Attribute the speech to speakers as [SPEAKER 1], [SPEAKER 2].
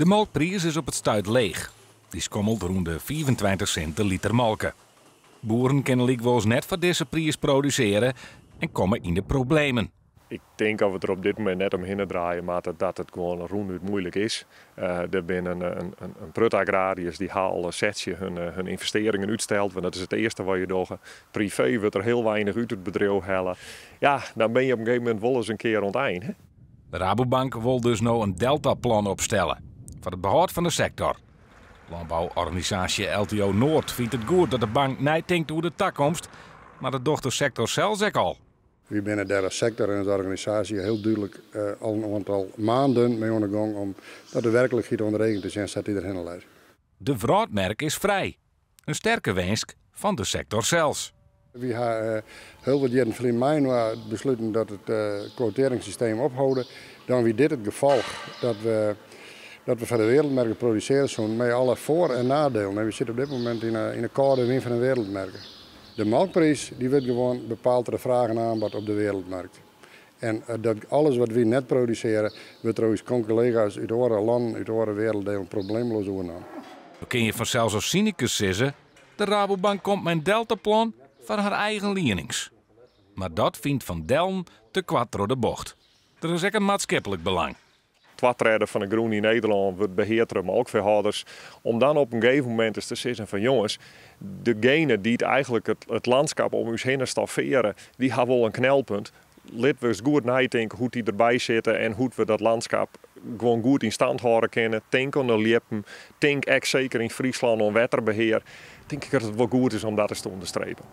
[SPEAKER 1] De melkprijs is op het stuit leeg. Die schommelt rond de 25 cent per liter melken. Boeren kunnen likwijls net voor deze prijs produceren en komen in de problemen.
[SPEAKER 2] Ik denk dat we er op dit moment net omheen draaien, maar dat het gewoon ronduit moeilijk is. Er zijn een prut agrariërs die al zetje hun investeringen uitstelt, want dat is het eerste wat je doet. Privé wordt er heel weinig uit het bedrijf halen. Ja, dan ben je op een gegeven moment wel eens een keer rond eind. Hè?
[SPEAKER 1] De Rabobank wil dus nou een deltaplan opstellen voor het behoud van de sector. Landbouworganisatie LTO Noord vindt het goed dat de bank niet denkt over de toekomst, maar de dochtersector zelfs ook al.
[SPEAKER 3] We binnen de sector en de organisatie heel duidelijk al een aantal maanden mee aan de gang om dat de werkelijkheid onderregend is en zet iedereen leidt.
[SPEAKER 1] De vraatmerk is vrij. Een sterke wensk van de sector zelfs.
[SPEAKER 3] We hebben heel wat jaren verleden mei besloten dat het quoteringssysteem ophouden. Dan wie dit het gevolg dat we voor de wereldmerken produceren zo'n met alle voor- en nadelen. En we zitten op dit moment in een koude wind van de wereldmerken. De melkprijs die wordt gewoon bepaald door de vraag en aanbod op de wereldmarkt. En dat alles wat we net produceren, wordt trouwens collega's uit andere landen, uit andere werelddelen probleemloos overnemen.
[SPEAKER 1] Dan kun je vanzelfs als cynicus zeggen, de Rabobank komt met een deltaplan van haar eigen lenings. Maar dat vindt Van Delm te quattro de bocht. Er is ook een maatschappelijk belang.
[SPEAKER 2] Twattredder van de Groen in Nederland wordt beheerd door melkveehouders. Om dan op een gegeven moment eens te zeggen van jongens, degene die eigenlijk het landschap om ons heen stofferen, die hebben wel een knelpunt. Laten we eens goed nadenken hoe die erbij zitten en hoe we dat landschap gewoon goed in stand houden kunnen. Denk aan de liepen, denk ook zeker in Friesland aan waterbeheer. Denk ik dat het wel goed is om dat eens te onderstrepen.